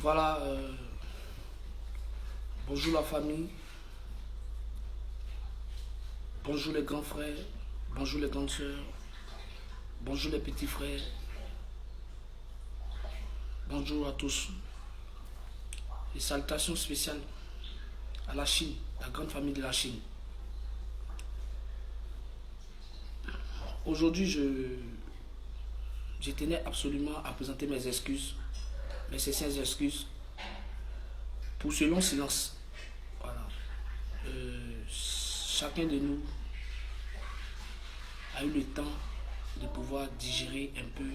Voilà, bonjour la famille, bonjour les grands frères, bonjour les grandes sœurs, bonjour les petits frères, bonjour à tous. Et salutations spéciales à la Chine, la grande famille de la Chine. Aujourd'hui, je tenais absolument à présenter mes excuses, mes sincères excuses pour ce long silence. Voilà. Chacun de nous a eu le temps de pouvoir digérer un peu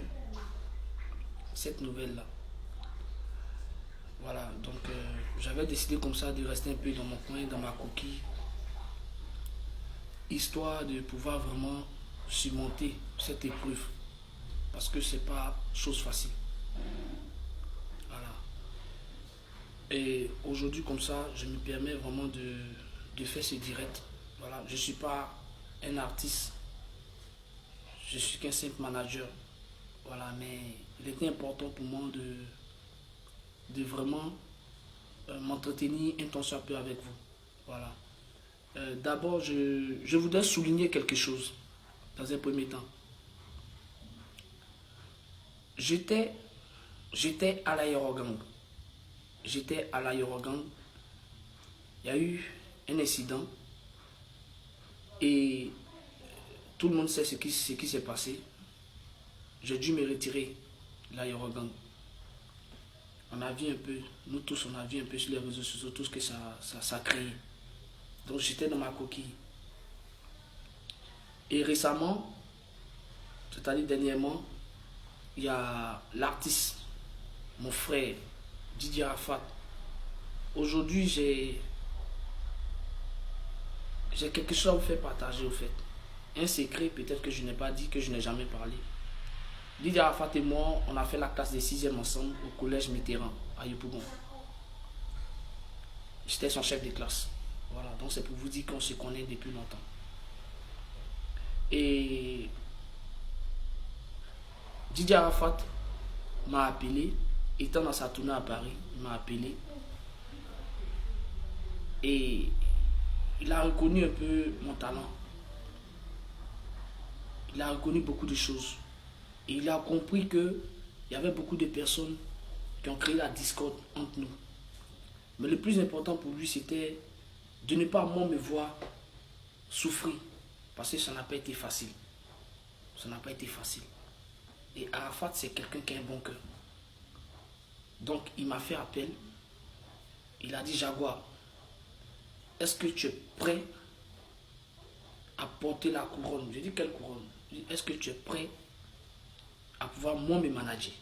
cette nouvelle-là. Voilà, donc j'avais décidé comme ça de rester un peu dans mon coin, dans ma coquille, histoire de pouvoir vraiment surmonter cette épreuve, parce que c'est pas chose facile. Voilà. Et aujourd'hui comme ça, je me permets vraiment de faire ce direct. Voilà, je suis pas un artiste, je suis qu'un simple manager. Voilà, mais il était important pour moi de vraiment m'entretenir un temps soit peu avec vous. Voilà. D'abord, je voudrais souligner quelque chose dans un premier temps. J'étais à l'aérogang. J'étais à l'aérogang. Il y a eu un incident et tout le monde sait ce qui s'est passé. J'ai dû me retirer de l'aérogang. On a vu un peu, nous tous, on a vu un peu sur les réseaux sociaux tout ce que ça crée. Donc j'étais dans ma coquille. Et récemment, c'est-à-dire dernièrement, il y a l'artiste, mon frère, Didier Arafat. Aujourd'hui, j'ai quelque chose à vous faire partager au fait. Un secret peut-être que je n'ai pas dit, que je n'ai jamais parlé. Didier Arafat et moi, on a fait la classe des 6e ensemble au collège Mitterrand à Yopougon. J'étais son chef de classe. Voilà, donc c'est pour vous dire qu'on se connaît depuis longtemps. Et Didier Arafat m'a appelé, étant dans sa tournée à Paris, il m'a appelé. Et il a reconnu un peu mon talent. Il a reconnu beaucoup de choses. Et il a compris qu'il y avait beaucoup de personnes qui ont créé la discorde entre nous. Mais le plus important pour lui, c'était de ne pas moi me voir souffrir. Parce que ça n'a pas été facile. Ça n'a pas été facile. Et Arafat, c'est quelqu'un qui a un bon cœur. Donc, il m'a fait appel. Il a dit, Jaguar, est-ce que tu es prêt à porter la couronne? J'ai dit, quelle couronne? Est-ce que tu es prêt à pouvoir moi me manager?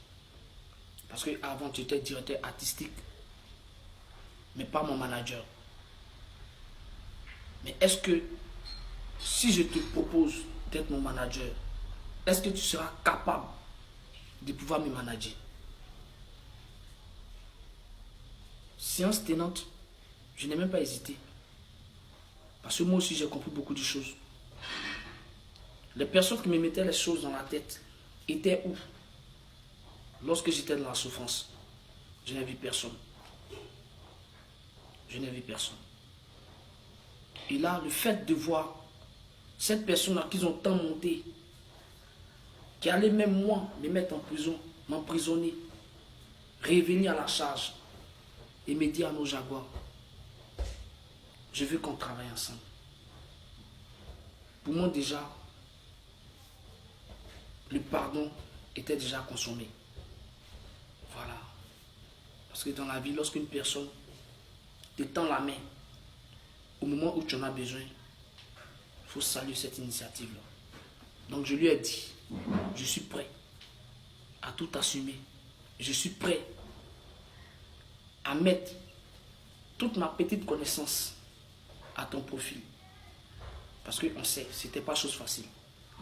Parce qu'avant, tu étais directeur artistique, mais pas mon manager. Mais est-ce que si je te propose d'être mon manager, est-ce que tu seras capable de pouvoir me manager? Séance tenante, je n'ai même pas hésité. Parce que moi aussi, j'ai compris beaucoup de choses. Les personnes qui me mettaient les choses dans la tête étaient où? Lorsque j'étais dans la souffrance, je n'ai vu personne. Je n'ai vu personne. Et là, le fait de voir cette personne-là qu'ils ont tant monté, qui allait même moi me mettre en prison, m'emprisonner, revenir à la charge et me dire à nos jaguars, je veux qu'on travaille ensemble. Pour moi déjà, le pardon était déjà consommé. Voilà. Parce que dans la vie, lorsqu'une personne te tend la main, au moment où tu en as besoin, il faut saluer cette initiative-là. Donc je lui ai dit, je suis prêt à tout assumer. Je suis prêt à mettre toute ma petite connaissance à ton profil. Parce qu'on sait, ce n'était pas chose facile.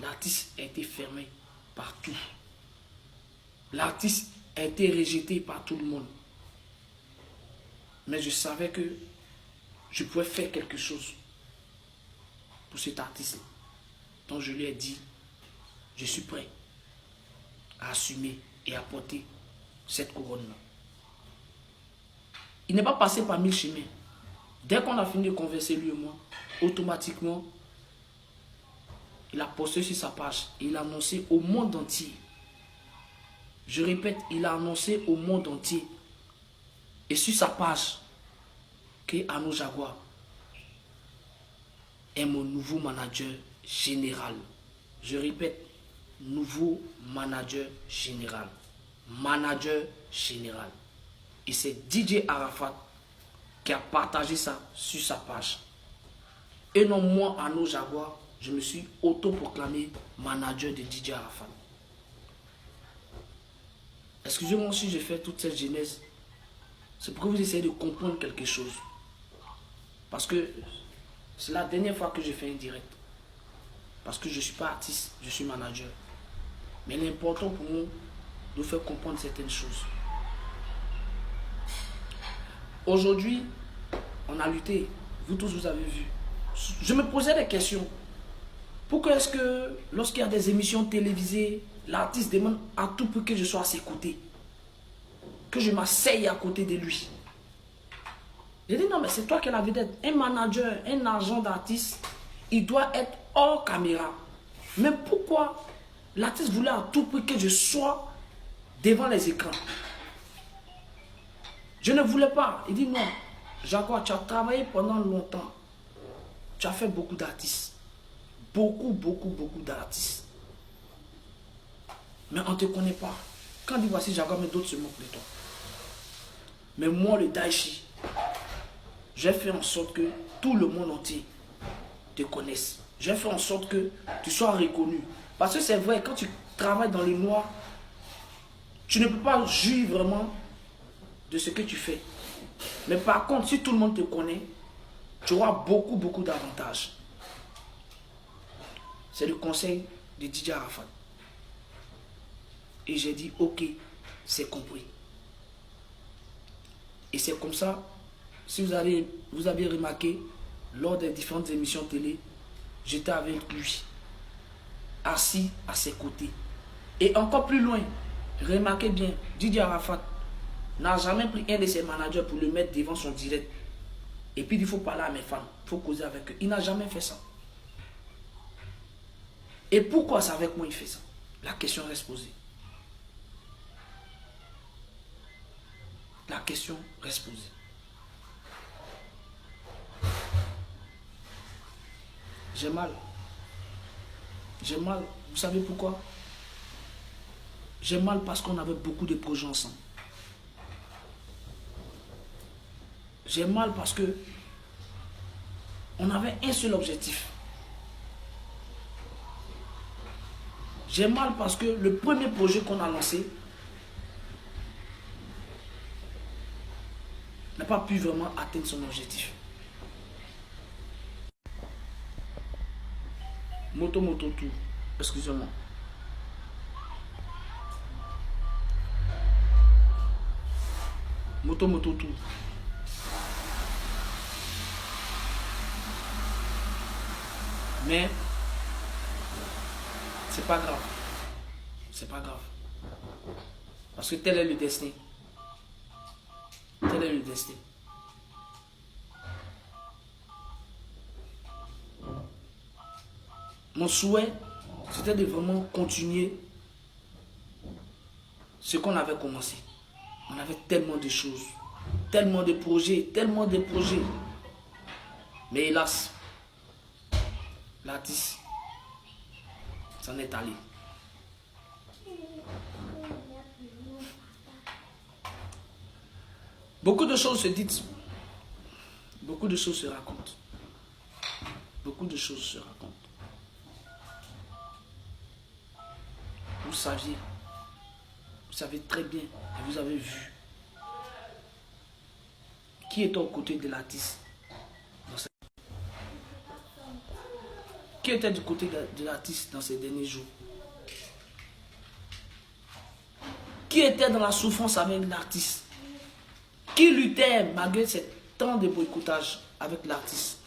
L'artiste a été fermé partout. L'artiste a été rejeté par tout le monde. Mais je savais que je pouvais faire quelque chose pour cet artiste. Donc je lui ai dit, je suis prêt à assumer et à porter cette couronne-là. Il n'est pas passé par 1000 chemins. Dès qu'on a fini de converser, lui et moi, automatiquement, il a posté sur sa page et il a annoncé au monde entier. Je répète, il a annoncé au monde entier et sur sa page que Arnaud Jaguar est mon nouveau manager général. Je répète, nouveau manager général. Manager général. Et c'est DJ Arafat qui a partagé ça sur sa page. Et non moi, Arnaud Jaguar, je me suis autoproclamé manager de DJ Arafat. Excusez-moi si j'ai fait toute cette genèse. C'est pour que vous essayez de comprendre quelque chose. Parce que c'est la dernière fois que j'ai fait un direct. Parce que je ne suis pas artiste, je suis manager. Mais l'important pour nous, de faire comprendre certaines choses. Aujourd'hui, on a lutté. Vous tous, vous avez vu. Je me posais des questions. Pourquoi est-ce que lorsqu'il y a des émissions télévisées, l'artiste demande à tout prix que je sois à ses côtés, que je m'asseye à côté de lui? J'ai dit non, mais c'est toi qui es la vedette. Un manager, un agent d'artiste, il doit être hors caméra. Mais pourquoi l'artiste voulait à tout prix que je sois devant les écrans? Je ne voulais pas. Il dit non, Jaguar, tu as travaillé pendant longtemps. Tu as fait beaucoup d'artistes. Beaucoup d'artistes. Mais on ne te connaît pas. Quand il dit voici Jaguar, mais d'autres se moquent de toi. Mais moi, le Daichi, j'ai fait en sorte que tout le monde entier te connaisse. J'ai fait en sorte que tu sois reconnu. Parce que c'est vrai, quand tu travailles dans le noir, tu ne peux pas juger vraiment de ce que tu fais. Mais par contre, si tout le monde te connaît, tu auras beaucoup d'avantages. C'est le conseil de DJ Arafat. Et j'ai dit, ok, c'est compris. Et c'est comme ça, si vous avez remarqué, lors des différentes émissions télé, j'étais avec lui, assis à ses côtés. Et encore plus loin, remarquez bien, DJ Arafat n'a jamais pris un de ses managers pour le mettre devant son direct. Et puis il faut parler à mes fans, il faut causer avec eux. Il n'a jamais fait ça. Et pourquoi c'est avec moi il fait ça? La question reste posée. La question reste posée. J'ai mal. J'ai mal. Vous savez pourquoi? J'ai mal parce qu'on avait beaucoup de projets ensemble. J'ai mal parce que on avait un seul objectif. J'ai mal parce que le premier projet qu'on a lancé n'a pas pu vraiment atteindre son objectif. Moto tout. Excusez-moi. Moto tout. Mais c'est pas grave. C'est pas grave. Parce que tel est le destin. Tel est le destin. Mon souhait, c'était de vraiment continuer ce qu'on avait commencé. On avait tellement de choses, tellement de projets. Mais hélas, l'artiste s'en est allé. Beaucoup de choses se disent, beaucoup de choses se racontent. Beaucoup de choses se racontent. Vous savez très bien, et vous avez vu, qui est aux côtés de l'artiste. Qui était du côté de l'artiste dans ces derniers jours? Qui était dans la souffrance avec l'artiste? Qui luttait malgré ce temps de boycottage avec l'artiste?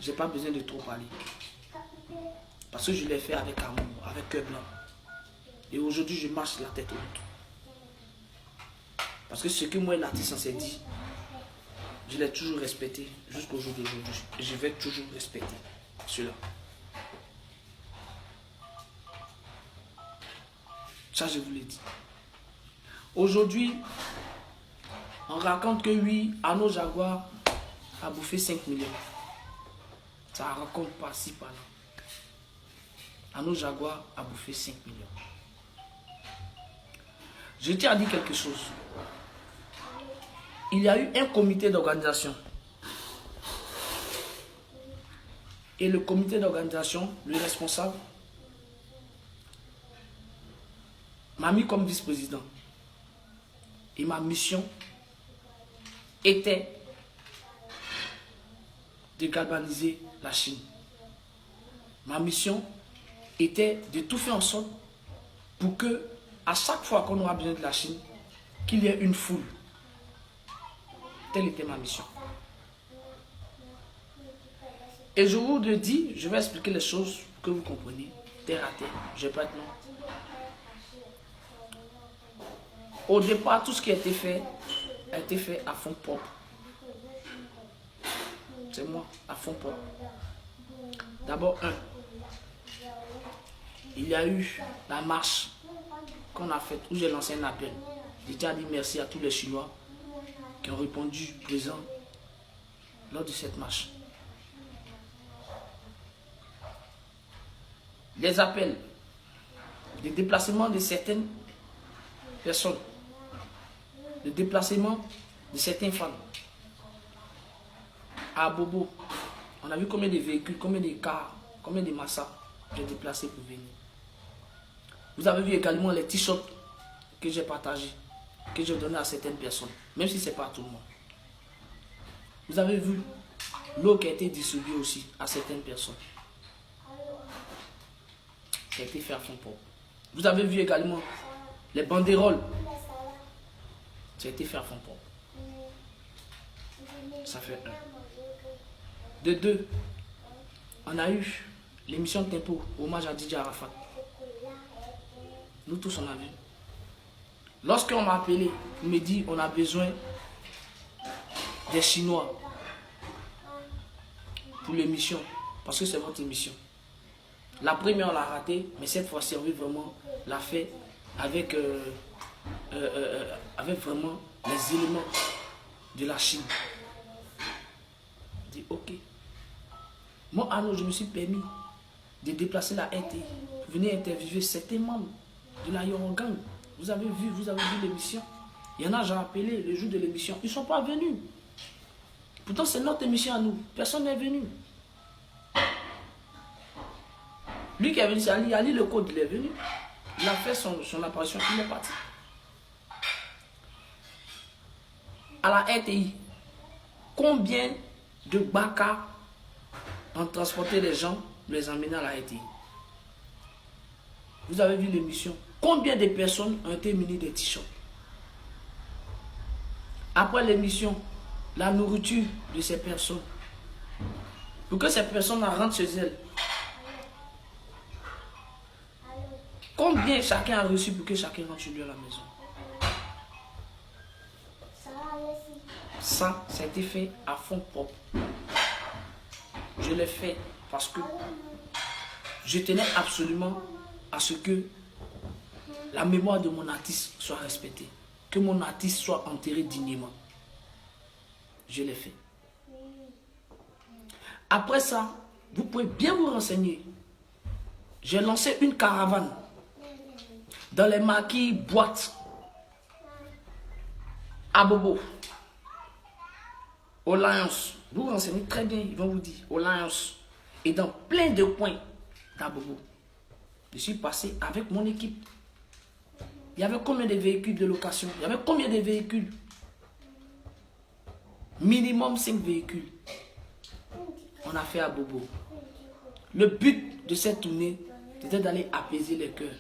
Je n'ai pas besoin de trop parler. Parce que je l'ai fait avec amour, avec cœur blanc. Et aujourd'hui, je marche la tête haute. Parce que ce que moi et l'artisan s'est dit, je l'ai toujours respecté jusqu'au jour d'aujourd'hui. Je vais toujours respecter cela. Ça, je vous l'ai dit. Aujourd'hui, on raconte que oui, Arnaud Jaguar a bouffé 5 millions. Ça ne raconte pas si par là. Arnaud Jaguar a bouffé 5 millions. Je tiens à dire quelque chose. Il y a eu un comité d'organisation. Et le comité d'organisation, le responsable, m'a mis comme vice-président. Et ma mission était de galvaniser la Chine. Ma mission était de tout faire en sorte pour que, à chaque fois qu'on aura besoin de la Chine, qu'il y ait une foule. Telle était ma mission. Et je vous le dis, je vais expliquer les choses pour que vous compreniez. Terre à terre, je ne vais pas être long. Au départ, tout ce qui a été fait à fond propre. C'est moi, à fond propre. D'abord, il y a eu la marche qu'on a faite, où j'ai lancé un appel. J'ai déjà dit merci à tous les Chinois qui ont répondu présent lors de cette marche. Les appels, les déplacements de certaines personnes, le déplacement de certaines femmes. À Bobo, on a vu combien de véhicules, combien de cars, combien de massas j'ai déplacés pour venir. Vous avez vu également les t-shirts que j'ai partagés, que j'ai donnés à certaines personnes, même si ce n'est pas à tout le monde. Vous avez vu l'eau qui a été distribuée aussi à certaines personnes. Ça a été fait à fond propre. Vous avez vu également les banderoles. Ça a été fait à fond propre. Ça fait un. De deux, on a eu l'émission Tempo, hommage à Didier Arafat. Nous tous on a vu. Lorsqu'on m'a appelé, on me dit on a besoin des Chinois pour l'émission, parce que c'est votre émission. La première on l'a raté, mais cette fois-ci on veut vraiment la faire avec, avec vraiment les éléments de la Chine. Je dis ok. Moi, Arnaud, je me suis permis de déplacer la RTI pour venir interviewer certains membres de la Yorongang. Vous avez vu l'émission. Il y en a, j'ai appelé le jour de l'émission. Ils ne sont pas venus. Pourtant, c'est notre émission à nous. Personne n'est venu. Lui qui est venu, c'est Ali. Ali, le code, il est venu. Il a fait son apparition. Il est parti. À la RTI, combien de baka ont transporté les gens, les emmener à la RTI? Vous avez vu l'émission. Combien de personnes ont été munies des t-shirts? Après l'émission, la nourriture de ces personnes. Pour que ces personnes rentrent chez elles. Combien chacun a reçu pour que chacun rentre chez lui à la maison? Ça a été fait à fond propre. Je l'ai fait parce que je tenais absolument à ce que la mémoire de mon artiste soit respectée. Que mon artiste soit enterré dignement. Je l'ai fait. Après ça, vous pouvez bien vous renseigner. J'ai lancé une caravane dans les maquis boîtes à Bobo, au Lions. Vous vous renseignez très bien, ils vont vous dire, au Lions. Et dans plein de coins d'Abobo. Je suis passé avec mon équipe. Il y avait combien de véhicules de location? Il y avait combien de véhicules? Minimum 5 véhicules. On a fait à Bobo. Le but de cette tournée, c'était d'aller apaiser les cœurs.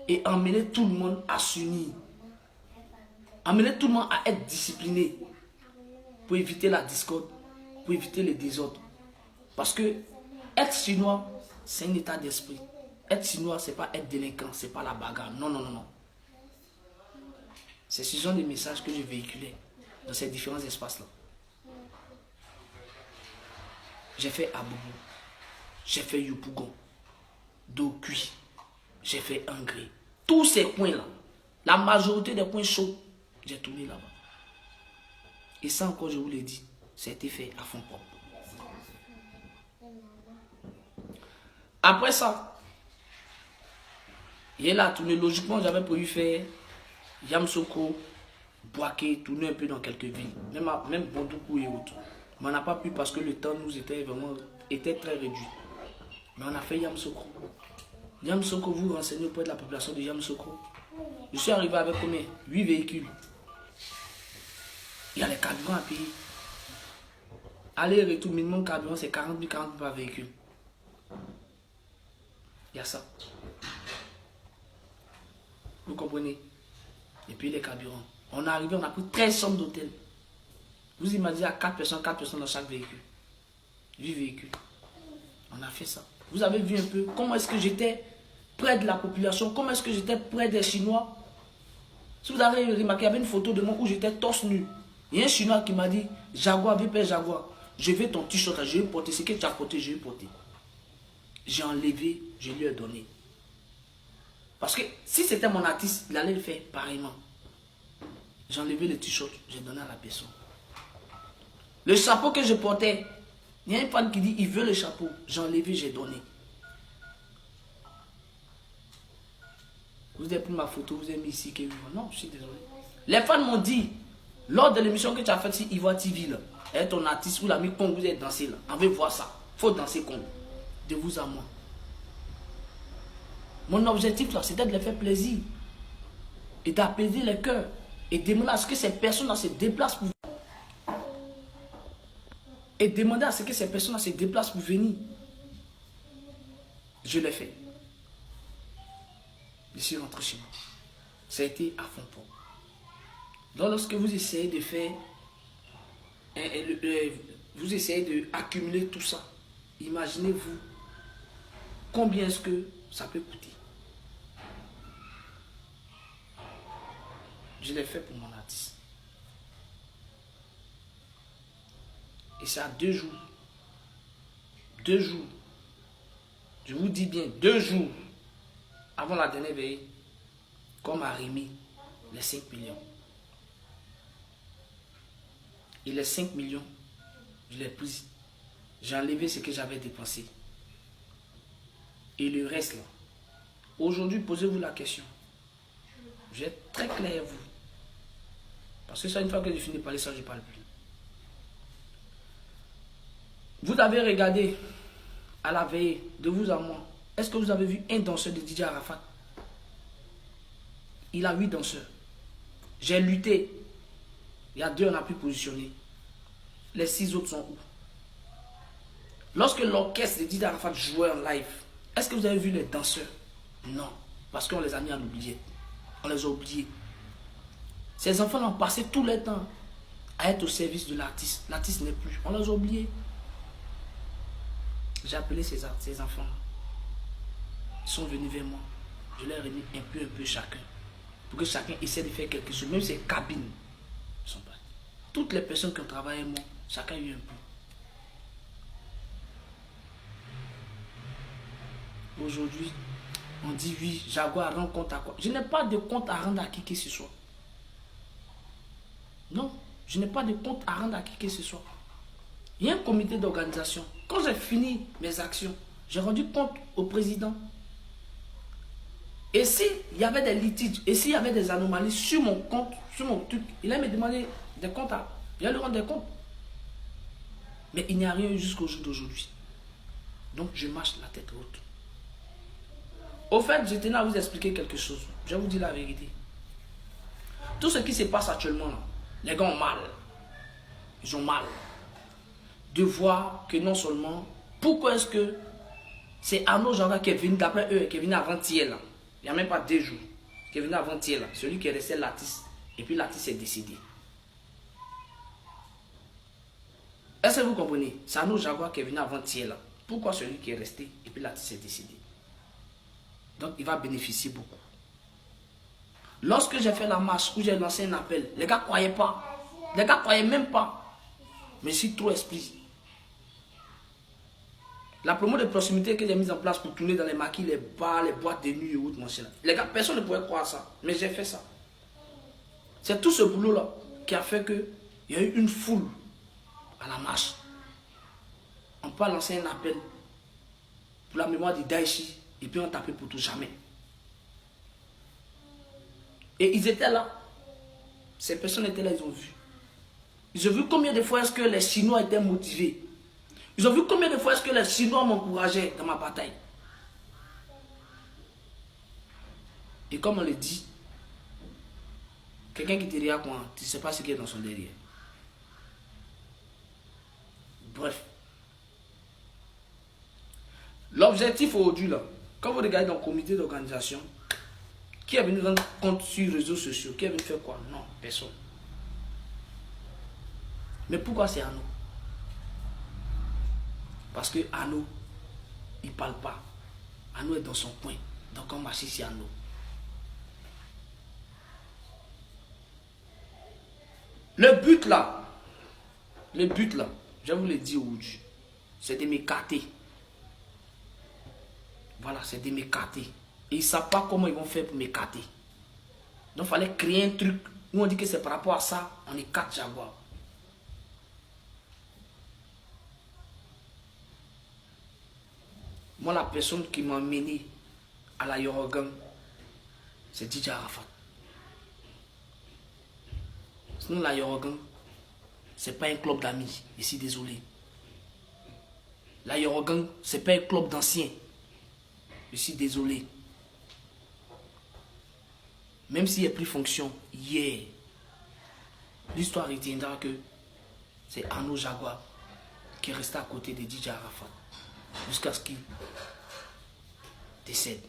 Et emmener tout le monde à s'unir. Emmener tout le monde à être discipliné. Pour éviter la discorde. Pour éviter le désordre. Parce que être chinois, c'est un état d'esprit. Être chinois, ce n'est pas être délinquant, ce n'est pas la bagarre. Non, non, non, non. C'est ce genre de messages que je véhiculais dans ces différents espaces-là. J'ai fait Aboubou, j'ai fait Yopougon, Dokui, j'ai fait Angré. Tous ces coins-là, la majorité des points chauds, j'ai tourné là-bas. Et ça encore, je vous l'ai dit, ça a été fait à fond propre. Après ça, il est là tourné. Logiquement, j'avais prévu faire Yamsoko, Boaké, tourner un peu dans quelques villes, même Bondoukou et autres. Mais on n'a pas pu parce que le temps nous était très réduit. Mais on a fait Yamsoko. Yamsoko, vous renseignez auprès de la population de Yamsoko. Je suis arrivé avec combien? 8 véhicules. Il y a les carburants à payer. Aller et retour, minimum carburant, c'est 40 000 par véhicule. Il y a ça. Vous comprenez? Et puis les carburants. On est arrivé, on a pris 13 chambres d'hôtel. Vous imaginez à 4 personnes dans chaque véhicule. 8 véhicules. On a fait ça. Vous avez vu un peu comment est-ce que j'étais près de la population, comment est-ce que j'étais près des Chinois. Si vous avez remarqué, il y avait une photo de moi où j'étais torse nu. Il y a un Chinois qui m'a dit, Jaguar, VP Jaguar, je veux ton t-shirt, je vais porter. Ce que tu as porté, je vais porter. J'ai enlevé, je lui ai donné. Parce que si c'était mon artiste, il allait le faire pareillement. J'ai enlevé le t-shirt, j'ai donné à la personne. Le chapeau que je portais, il y a une femme qui dit, il veut le chapeau. J'ai enlevé, j'ai donné. Vous avez pris ma photo, vous avez mis ici Kevin. Non, je suis désolé. Les fans m'ont dit, lors de l'émission que tu as faite sur Ivoire TV, là, et ton artiste, vous l'avez mis Congo, vous êtes dansé là. On veut voir ça. Il faut danser Congo. De vous à moi. Mon objectif là, c'était de les faire plaisir. Et d'apaiser les cœurs. Et demander à ce que ces personnes-là se déplacent pour venir. Je l'ai fait. Je suis rentré chez moi. Ça a été à fond propre. Donc lorsque vous essayez de faire, vous essayez d'accumuler tout ça, imaginez-vous combien est-ce que ça peut coûter. Je l'ai fait pour mon artiste. Et c'est à 2 jours. 2 jours. Je vous dis bien, 2 jours avant la dernière veille, qu'on m'a remis les 5 millions. Et les 5 millions, je l'ai pris. J'ai enlevé ce que j'avais dépensé. Et le reste là. Aujourd'hui, posez-vous la question. Je vais être très clair à vous. Parce que ça, une fois que je finis de parler ça, je ne parle plus. Vous avez regardé à la veille de vous à moi. Est-ce que vous avez vu un danseur de DJ Arafat? Il a 8 danseurs. J'ai lutté. Il y a 2, on a pu positionner. Les 6 autres sont où? Lorsque l'orchestre de DJ Arafat jouait en live, est-ce que vous avez vu les danseurs? Non. Parce qu'on les a mis à l'oubliette. On les a oubliés. Ces enfants ont passé tout le temps à être au service de l'artiste. L'artiste n'est plus. On les a oubliés. J'ai appelé ces enfants. Ils sont venus vers moi. Je leur ai remis un peu chacun. Pour que chacun essaie de faire quelque chose. Même ces cabines ne sont pas. Toutes les personnes qui ont travaillé avec moi, chacun a eu un peu. Aujourd'hui, on dit oui, Jaguar rend compte à quoi? Je n'ai pas de compte à rendre à qui que ce soit. Non, je n'ai pas de compte à rendre à qui que ce soit. Il y a un comité d'organisation. Quand j'ai fini mes actions, j'ai rendu compte au président. Et s'il y avait des litiges, et s'il y avait des anomalies sur mon compte, sur mon truc, il allait me demander des comptes. Il allait lui rendre des comptes. Mais il n'y a rien eu jusqu'au jour d'aujourd'hui. Donc je marche la tête haute. Au fait, je tenais à vous expliquer quelque chose. Je vais vous dire la vérité. Tout ce qui se passe actuellement, là, les gars ont mal. Ils ont mal. De voir que non seulement, pourquoi est-ce que c'est Arnaud Jaguar qui est venu, d'après eux, qui est venu avant-hier là. Il n'y a même pas 2 jours. Qui est venu avant-hier là. Celui qui est resté l'artiste. Et puis l'artiste est décédé. Est-ce que vous comprenez? C'est Arnaud Jaguar qui est venu avant-hier là. Pourquoi celui qui est resté et puis l'artiste est décédé? Donc il va bénéficier beaucoup. Lorsque j'ai fait la marche, où j'ai lancé un appel, les gars ne croyaient pas. Les gars ne croyaient même pas. Mais je suis trop esprit. La promo de proximité que j'ai mise en place pour tourner dans les maquis, les bars, les boîtes de nuit et autres, mon cher. Les gars, personne ne pouvait croire ça. Mais j'ai fait ça. C'est tout ce boulot-là qui a fait qu'il y a eu une foule à la marche. On peut lancer un appel pour la mémoire de Daichi et puis on tapait pour tout jamais. Et ils étaient là. Ces personnes étaient là, ils ont vu. Ils ont vu combien de fois est-ce que les Chinois étaient motivés. Ils ont vu combien de fois est-ce que les Chinois m'encourageaient dans ma bataille. Et comme on le dit, quelqu'un qui te regarde, tu ne sais pas ce qu'il y a dans son derrière. Bref. L'objectif aujourd'hui, là, quand vous regardez dans le comité d'organisation, qui est venu rendre compte sur les réseaux sociaux? Qui est venu faire quoi? Non, personne. Mais pourquoi c'est Arnaud? Parce que Arnaud, il ne parle pas. Arnaud est dans son coin. Donc on marche ici Arnaud. Le but là, je vous le dis aujourd'hui, c'est de m'écarter. Voilà, c'est de m'écarter. Et ils ne savent pas comment ils vont faire pour m'écarter. Donc il fallait créer un truc où on dit que c'est par rapport à ça, on écarte Jaguar. Moi, la personne qui m'a mené à la Yorogan, c'est DJ Arafat. Sinon, la Yorogan, ce n'est pas un club d'amis. Je suis désolé. La Yorogan, ce n'est pas un club d'anciens. Je suis désolé. Même s'il n'y a plus fonction, hier, l'histoire retiendra que c'est Arnaud Jaguar qui est resté à côté de DJ Arafat jusqu'à ce qu'il décède.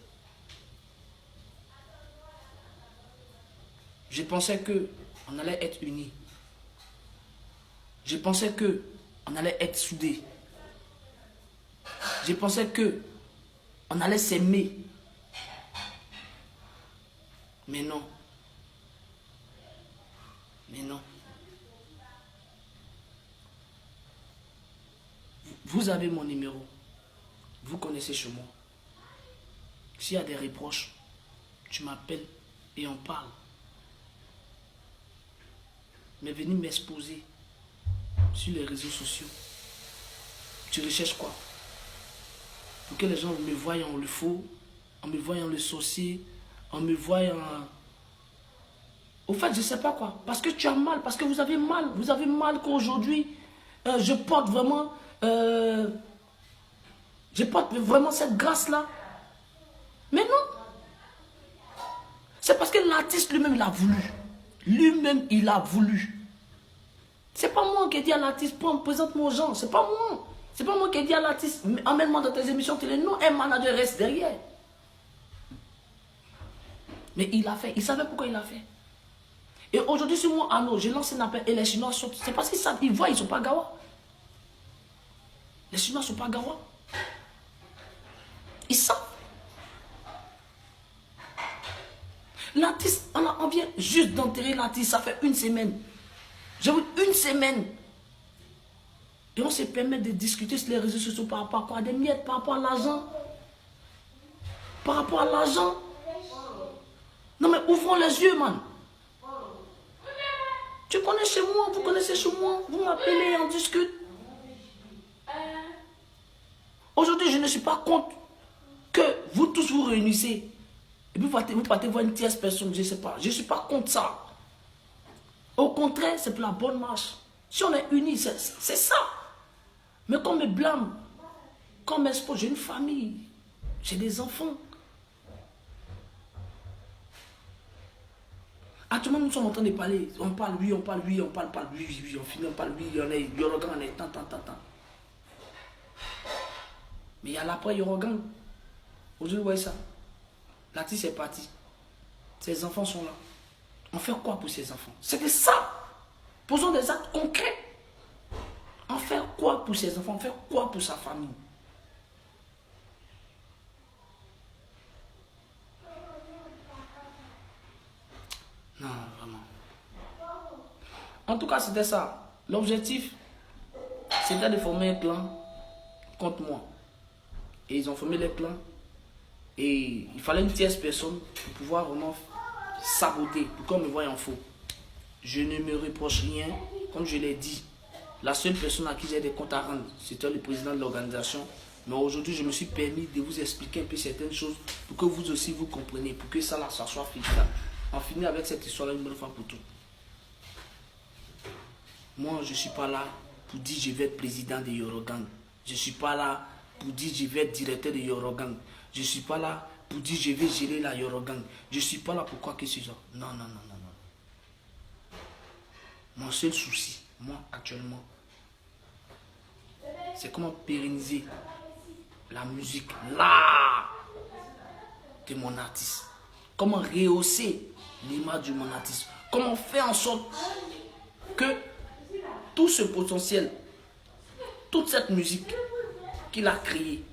Je pensais qu'on allait être unis. Je pensais qu'on allait être soudés. Je pensais qu'on allait s'aimer. Mais non. Mais non. Vous avez mon numéro. Vous connaissez chez moi. S'il y a des reproches, tu m'appelles et on parle. Mais venir m'exposer sur les réseaux sociaux. Tu recherches quoi? Pour que les gens me voient en le faux, en me voient en le sorcier, en me voient en... Au fait, je ne sais pas quoi. Parce que tu as mal, parce que vous avez mal. Vous avez mal qu'aujourd'hui, je porte vraiment... je porte vraiment cette grâce-là. Mais non. C'est parce que l'artiste lui-même, il a voulu. Lui-même, il a voulu. C'est pas moi qui ai dit à l'artiste, présente-moi aux gens. C'est pas moi. C'est pas moi qui ai dit à l'artiste, emmène-moi dans tes émissions télé. Non, un manager reste derrière. Mais il a fait. Il savait pourquoi il a fait. Et aujourd'hui, sur moi, Arnaud, j'ai lancé un appel et les Chinois sautent. C'est parce qu'ils savent, ils voient, ils ne sont pas gawa. Les Chinois ne sont pas gawa. Ils savent. L'artiste, on vient juste d'enterrer l'artiste, ça fait une semaine. J'ai vu une semaine. Et on se permet de discuter sur les réseaux sociaux par rapport à quoi? Des miettes, par rapport à l'argent. Par rapport à l'argent. Non mais ouvrons les yeux, man. Tu connais chez moi, vous connaissez chez moi, vous m'appelez, on discute. Aujourd'hui, je ne suis pas contre que vous tous vous réunissez. Et puis vous partez voir une tierce personne, je ne sais pas. Je ne suis pas contre ça. Au contraire, c'est pour la bonne marche. Si on est unis, c'est ça. Mais qu'on me blâme, qu'on m'expose, j'ai une famille, j'ai des enfants. Actuellement, nous sommes en train de parler. On parle lui, on parle lui, on parle pas lui, on finit, on parle lui, on est Yorogan, on est tant. Mais il y a l'après Yorogan. Aujourd'hui, vous voyez ça. L'artiste est parti. Ses enfants sont là. On fait quoi pour ses enfants? C'est que ça. Posons des actes concrets. On fait quoi pour ses enfants? On fait quoi pour sa famille? En tout cas, c'était ça. L'objectif, c'était de former un clan contre moi. Et ils ont formé les clans. Et il fallait une tierce personne pour pouvoir vraiment saboter, pour qu'on me voie en faux. Je ne me reproche rien, comme je l'ai dit. La seule personne à qui j'ai des comptes à rendre, c'était le président de l'organisation. Mais aujourd'hui, je me suis permis de vous expliquer un peu certaines choses pour que vous aussi vous compreniez, pour que ça, là, ça soit fini. On finit avec cette histoire-là une bonne fois pour toutes. Moi, je ne suis pas là pour dire je vais être président de Yorogang. Je ne suis pas là pour dire je vais être directeur de Yorogang. Je ne suis pas là pour dire je vais gérer la Yorogang. Je ne suis pas là pour quoi que ce soit. Non, non, non, non, non. Mon seul souci, moi, actuellement, c'est comment pérenniser la musique là de mon artiste. Comment rehausser l'image de mon artiste. Comment faire en sorte que tout ce potentiel, toute cette musique qu'il a créée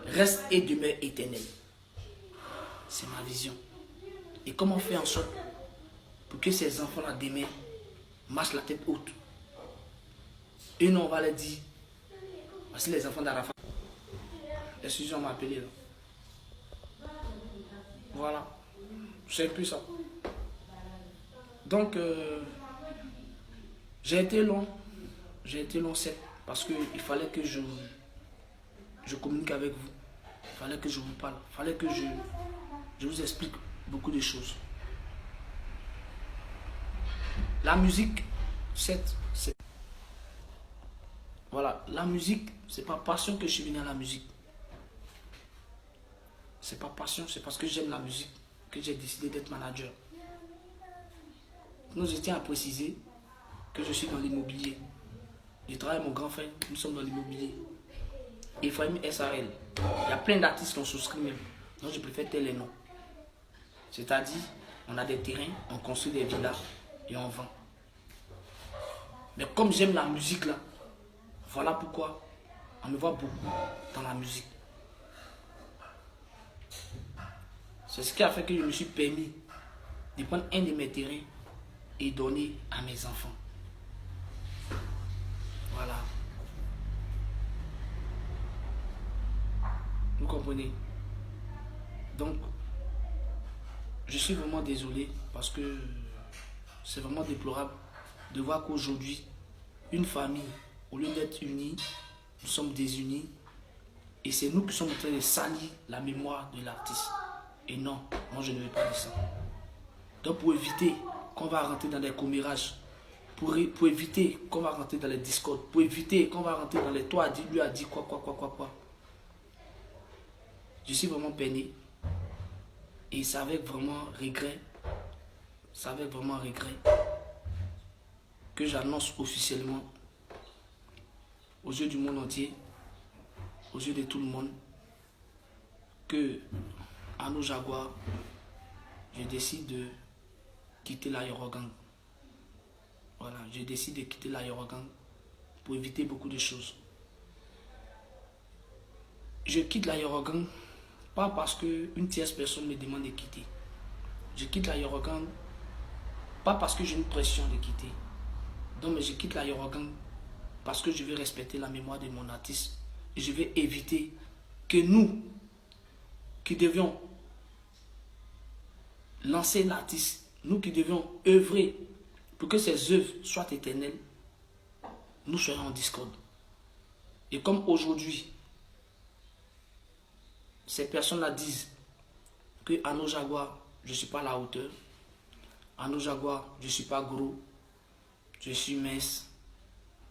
reste et demeure éternelle. C'est ma vision. Et comment faire en sorte pour que ces enfants-là demain marchent la tête haute. Et nous, on va leur dire, voici les enfants d'Arafat. Excusez-moi, on m'a appelé là. Voilà. C'est plus ça. Donc, j'ai été long. J'ai été long, certes, parce qu'il fallait que je communique avec vous. Il fallait que je vous parle. Il fallait que je vous explique beaucoup de choses. La musique, certes, c'est... Voilà, la musique, c'est pas passion que je suis venu à la musique. C'est pas passion, c'est parce que j'aime la musique que j'ai décidé d'être manager. Nous, je tiens à préciser que je suis dans l'immobilier. Je travaille avec mon grand frère, nous sommes dans l'immobilier. Ephraim SARL. Il y a plein d'artistes qui ont souscrit même. Donc je préfère taire les noms. C'est-à-dire, on a des terrains, on construit des villas et on vend. Mais comme j'aime la musique là, voilà pourquoi on me voit beaucoup dans la musique. C'est ce qui a fait que je me suis permis de prendre un de mes terrains et donner à mes enfants. Voilà. Vous comprenez? Donc, je suis vraiment désolé parce que c'est vraiment déplorable de voir qu'aujourd'hui, une famille, au lieu d'être unie, nous sommes désunis et c'est nous qui sommes en train de salir la mémoire de l'artiste. Et non, moi je ne veux pas de ça. Donc pour éviter qu'on va rentrer dans des commérages, pour éviter qu'on va rentrer dans les discords, pour éviter qu'on va rentrer dans les toi a dit, lui a dit quoi. Je suis vraiment peiné. Et c'est avec vraiment regret, que j'annonce officiellement aux yeux du monde entier, aux yeux de tout le monde, que Ano Jaguar, je décide de quitter la Yorogang. Voilà, je décide de quitter la Yorogang pour éviter beaucoup de choses. Je quitte la Yorogang pas parce qu'une tierce personne me demande de quitter. Je quitte la Yorogang pas parce que j'ai une pression de quitter. Donc, mais je quitte la Yorogang parce que je veux respecter la mémoire de mon artiste. Et je vais éviter que nous, qui devions lancer l'artiste, nous qui devions œuvrer pour que ses œuvres soient éternelles, nous soyons en discorde. Et comme aujourd'hui, ces personnes-là disent que Ano Jaguar, je ne suis pas à la hauteur. Ano Jaguar, je ne suis pas gros. Je suis mince.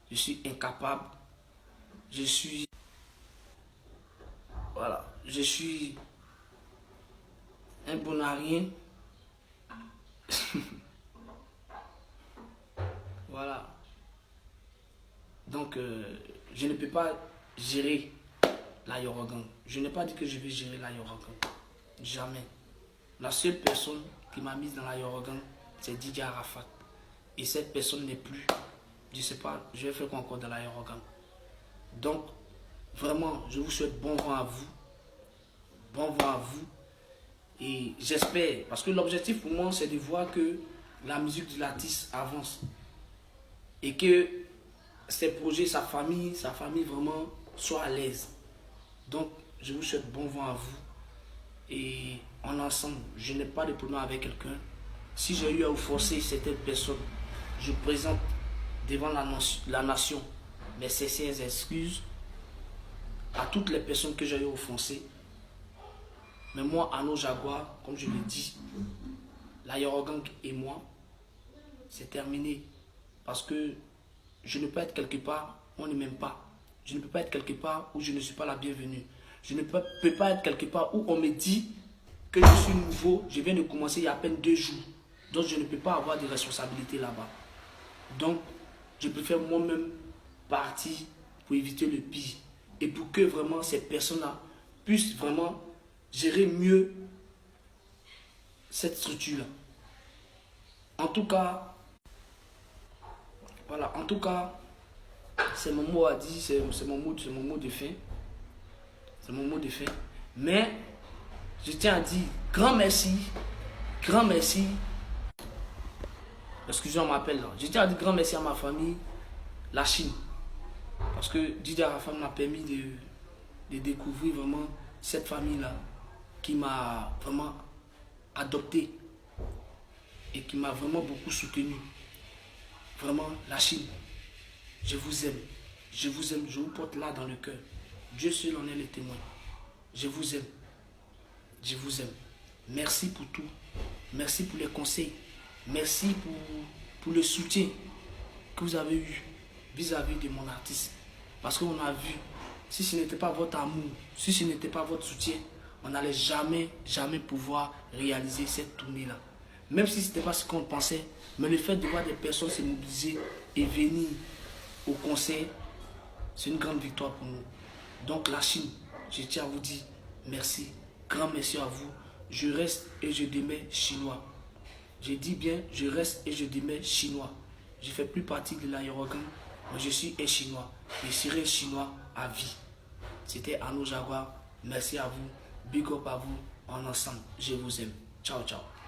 Je suis incapable. Je suis... Voilà. Je suis un bon à rien. Voilà. Donc, je ne peux pas gérer la Yorogang. Je n'ai pas dit que je vais gérer la Yorogang. Jamais. La seule personne qui m'a mise dans la Yorogang, c'est Didier Arafat. Et cette personne n'est plus. Je ne sais pas, je vais faire quoi encore dans la Yorogang. Donc, vraiment, je vous souhaite bon vent à vous. Bon vent à vous. Et j'espère, parce que l'objectif pour moi, c'est de voir que la musique de l'artiste avance. et que ses projets, sa famille vraiment soient à l'aise. Donc, je vous souhaite bon vent à vous. Et en ensemble, je n'ai pas de problème avec quelqu'un. Si j'ai eu à offenser certaines personnes, je présente devant la nation mes sincères excuses à toutes les personnes que j'ai eu à offenser. Mais moi, Arnaud Jaguar, comme je l'ai dit, la Yorogang et moi, c'est terminé. Parce que je ne peux être quelque part où on ne m'aime pas. Je ne peux pas être quelque part où je ne suis pas la bienvenue. Je ne peux pas être quelque part où on me dit que je suis nouveau. Je viens de commencer il y a à peine 2 jours. Donc je ne peux pas avoir de responsabilités là-bas. Donc je préfère moi-même partir pour éviter le pire. Et pour que vraiment ces personnes-là puissent vraiment gérer mieux cette structure-là. En tout cas, voilà, en tout cas, c'est mon mot à dire, c'est mon mot de fin. C'est mon mot de fin. Mais je tiens à dire grand merci. Excusez-moi, on m'appelle là. Je tiens à dire grand merci à ma famille, la Chine. Parce que Didier Arafat m'a permis de découvrir vraiment cette famille-là qui m'a vraiment adopté et qui m'a vraiment beaucoup soutenu. Vraiment, la Chine, je vous aime. Je vous aime, je vous porte là dans le cœur. Dieu seul en est le témoin. Je vous aime. Je vous aime. Merci pour tout. Merci pour les conseils. Merci pour le soutien que vous avez eu vis-à-vis de mon artiste. Parce qu'on a vu, si ce n'était pas votre amour, si ce n'était pas votre soutien, on n'allait jamais pouvoir réaliser cette tournée-là. Même si ce n'était pas ce qu'on pensait, mais le fait de voir des personnes se mobiliser et venir au concert, c'est une grande victoire pour nous. Donc la Chine, je tiens à vous dire merci, grand merci à vous. Je reste et je demeure chinois. Je dis bien, je reste et je demeure chinois. Je ne fais plus partie de l'Aérogang, mais je suis un chinois. Je serai chinois à vie. C'était Arnaud Jaguar. Merci à vous. Big up à vous. En ensemble, je vous aime. Ciao, ciao.